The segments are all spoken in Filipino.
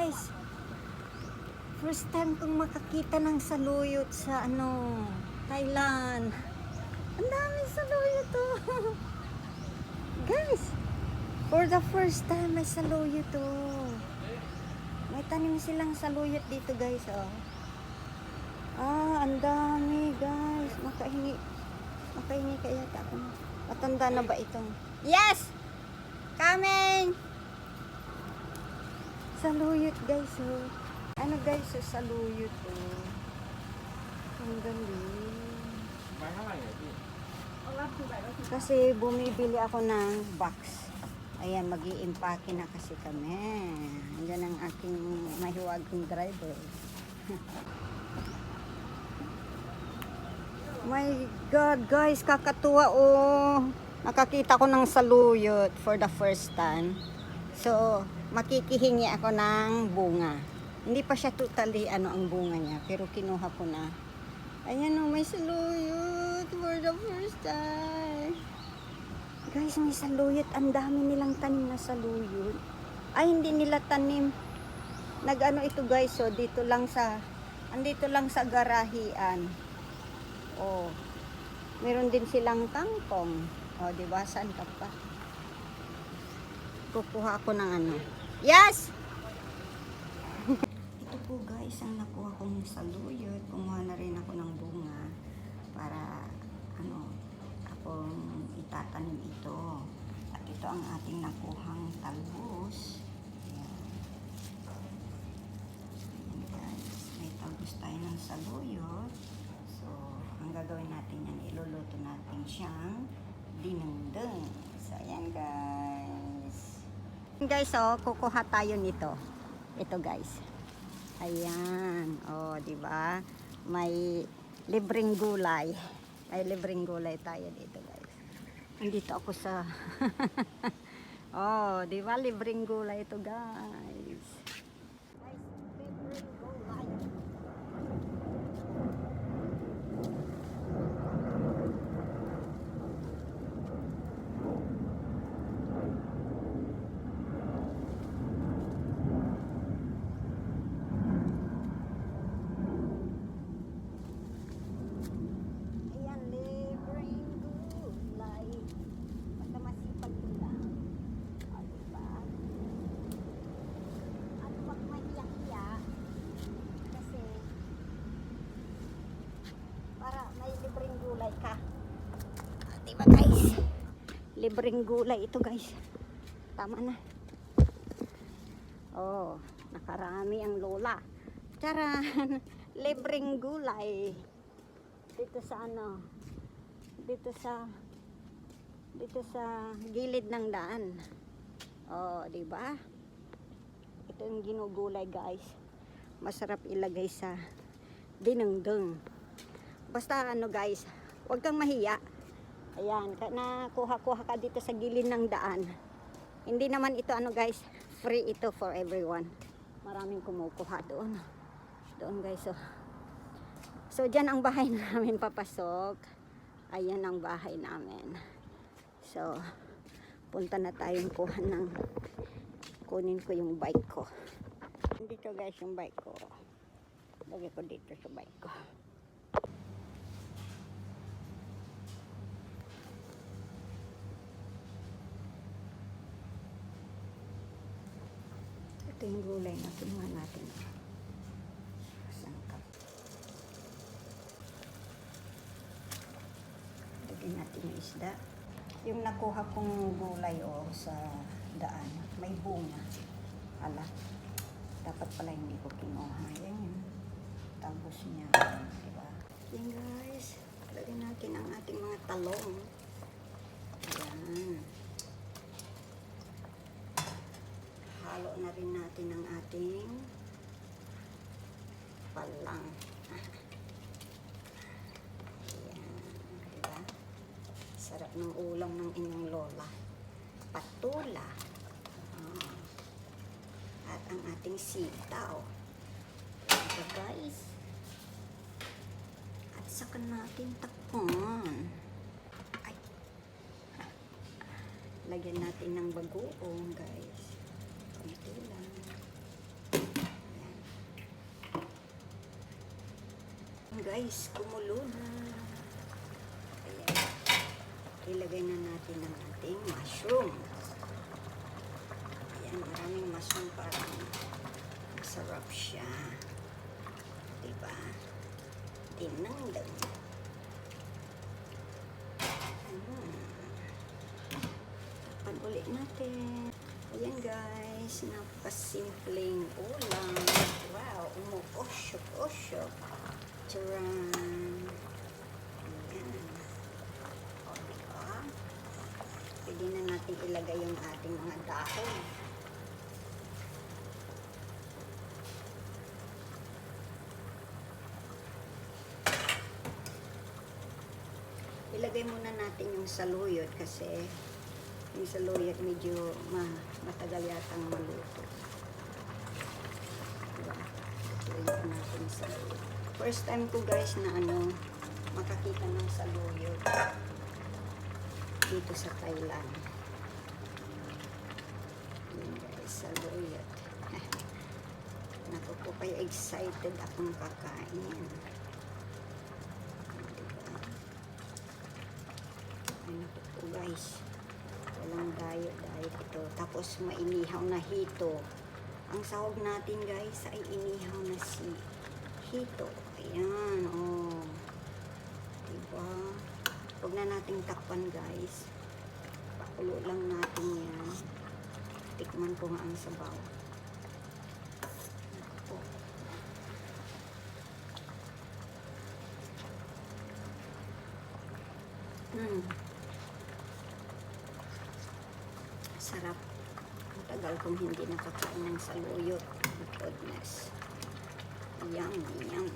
guys, first time kong makakita ng saluyot sa Thailand. Ang dami saluyot to. Guys, for the first time may saluyot to. May tanim silang saluyot dito guys, oh. Ang dami guys. Makahingi kaya ako. Matanda na ba itong? Yes! Coming! Saluyot guys, oh. Ano guys, oh, saluyot, oh. Ang galing. Kasi bumibili ako ng box. Ayan, mag-i-impake na kasi kami. Andiyan ang aking mahiwagang driver. My God, guys, kakatuwa, oh. Nakakita ko ng saluyot for the first time. So, makikihingi ako ng bunga. Hindi pa siya totally ang bunga niya, pero kinuha ko na. Ayan, oh, may saluyot for the first time. Guys, may saluyot. Ang dami nilang tanim na saluyot. Ay, hindi nila tanim. Ito guys, oh, andito lang sa garahian. Oh, meron din silang kangkong. Oh, diba? Saan ka pa? Kukuha ako ng Yes! Ito po guys, ang nakuha kong saluyot. Kumuha na rin ako ng bunga para akong itatanim ito. At ito ang ating nakuhang talbos. Ayan. Ayan guys, may talbos tayo ng saluyot. So, ang gagawin natin yan, iluluto natin siyang dinengdeng. So, ayan guys. Guys, oh, kukuha tayo nito. Ito guys. Ayan. Oh, di ba? May libreng gulay. May libreng gulay tayo dito guys. Andito ako sa oh, di ba? Libreng gulay ito guys. Guys, libreng gulay. Libreng gulay ka. Diba guys? Libreng gulay ito guys. Tama na. Oh, nakarami ang lola. Charan! Libreng gulay. Dito sa Dito sa gilid ng daan. Oh, diba? Ito yung ginugulay guys. Masarap ilagay sa dinengdeng. Basta guys, huwag kang mahiya. Ayan, nakuha-kuha ka dito sa gilid ng daan. Hindi naman ito guys, free ito for everyone. Maraming kumukuha doon. Doon guys, oh. So dyan ang bahay namin papasok. Ayan ang bahay namin. So, punta na tayong kunin ko yung bike ko. Dito guys yung bike ko. Lagay ko dito sa bike ko. Ito yung gulay na kinuha natin. Sangkap. Lagyan natin yung isda. Yung nakuha kong gulay sa daan, may bunga. Ala, dapat pala hindi ko kinuha. Yan yun. Tapos niya. Diba? Yan guys. Lagyan natin ang ating mga talong. Ayan. Halo na rin natin ang ating palang. Ayan, diba? Sarap ng ulam ng inyong lola. Patula. At ang ating sitaw. Diba guys? At saka natin takpan. Ay. Lagyan natin ng bagoong guys. Ito lang. guys, kumulo na. Ayan. Ilagay na natin ang ating mushroom. Ayan, maraming mushroom para masarap siya. Diba? Tinangdang. Tapan ulit natin. Ayan guys, napakasimpleng ulam. Wow, umuosyok-osyok. Charan! Ayan. O, diba? Pwede na natin ilagay yung ating mga dahon. Ilagay muna natin yung saluyot kasi yung saluyot medyo matagal yatang maluto. Diba? Ilagay natin yung saluyot. First time ko guys na makakita ng saluyot dito sa Thailand. Yun guys, saluyot. Naku po, kaya excited akong kakain. Ano po guys, walang diet ito. Tapos mainihaw na hito. Ang sahog natin guys ay inihaw na si hito. Ayan, oh. Diba? Huwag na nating takpan guys. Pakulo lang natin yan. Tikman ko nga ang sabaw. Ako po. Sarap. Ang tagal kong hindi nakakain ng saluyot. Goodness. Yum, yum.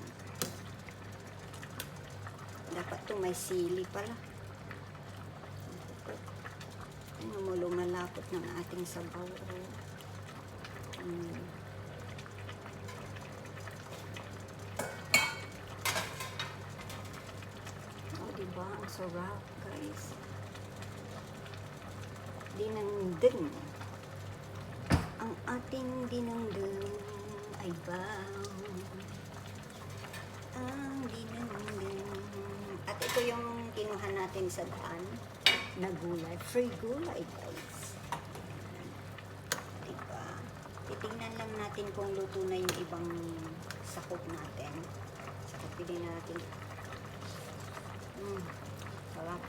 Dapat to may sili pala. Ano mo, lumalapot ng ating sabaw. Oh, diba? Ang sarap, guys. Dinangdeng. Ang ating dinangdeng ay baw. Ang dinangdeng. At ito yung kinuha natin sa daan na gulay. Free gulay, guys. Diba? Titingnan lang natin kung luto na yung ibang sakop natin. Sakop din natin. Sarap.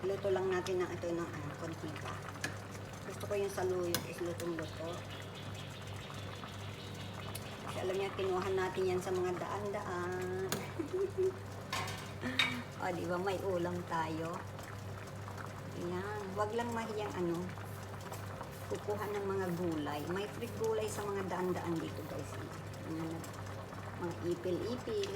Luto lang natin ng ito ng konti pa. Gusto ko yung saluyot is lutong-luto. Kasi alam niya, kinuha natin yan sa mga daan-daan. O, diba, may ulam tayo. Ayan. Wag lang mahiyang kukuha ng mga gulay. May free gulay sa mga daan-daan dito, guys. Mga ipil-ipil.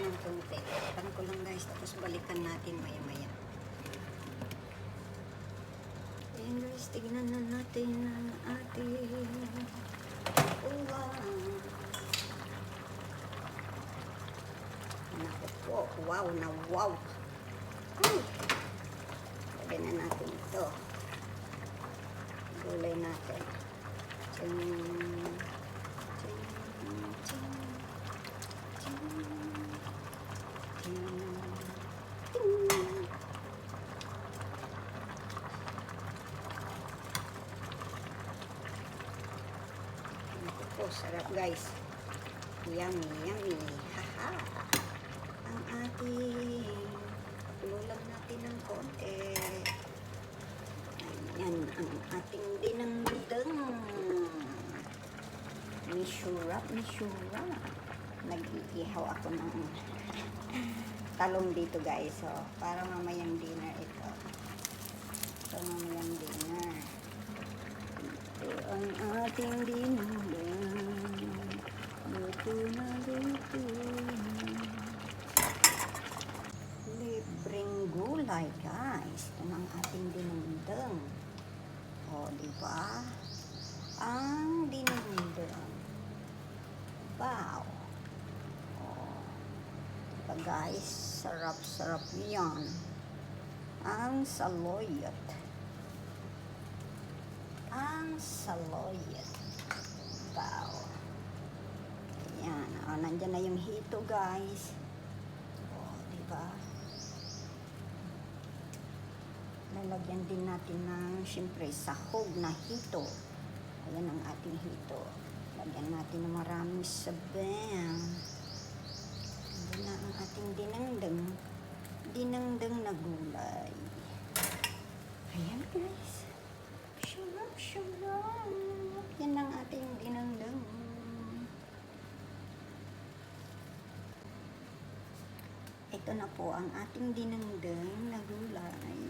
Ng konti. Takpan ko lang guys, tapos balikan natin maya-maya. Ayan guys, tignan na natin ang ating ulam. Naku po, wow na wow. Lagyan na natin ito. Gulay natin. Sarap guys. Yummy, yummy. Haha. Ang ating ulam natin ng konti. Ayan ang ating dinangdang. Misurap. Nag-iihaw ako ng talong dito guys. So, para mamayang dinner ito. So, mamayang dinner. Ito ang ating dinner. Luto na luto. Libreng gulay guys. Ito ang ating dinundang. O, diba? ang dinindong. Wow. Oh, diba guys, sarap-sarap yan. Ang saloyot. Ang saloyot. Wow. Ayan. Oh, nandyan na yung hito guys. Oh, diba? Lalagyan din natin ng syempre sahog na hito. Ayan ang ating hito. Lagyan natin ng maraming sabang. Ayan na ang ating dinangdang. Dinangdang na gulay. Ayan guys. Sarap, sarap. Yan ang ating dinangdang. Ito na po ang ating dinangdang na gulay.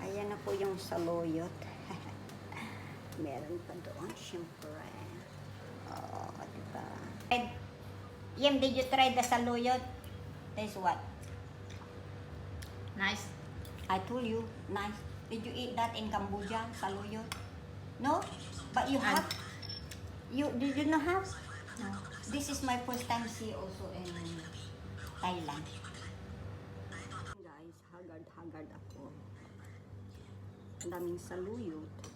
Ayan na po yung saloyot. Meron pa doon, syempre. Oh, diba? Yem, did you try the saluyot? Taste what? Nice. I told you, nice. Did you eat that in Cambodia, saluyot? No? But you have? Did you not have? No. This is my first time see also in Thailand. Guys, hagard ako. Ang daming saluyot.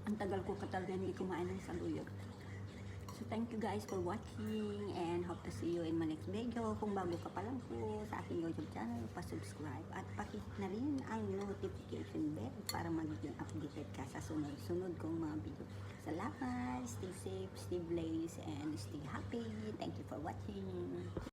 Ang tagal ko talaga hindi kumain ng saluyot. So thank you guys for watching and hope to see you in my next video. Kung bago ka pa lang po sa aking YouTube channel, pa-subscribe at pakihit na rin ang notification bell para magiging updated ka sa sunod-sunod kong mga video. Salamat! Stay safe, stay blessed, and stay happy. Thank you for watching.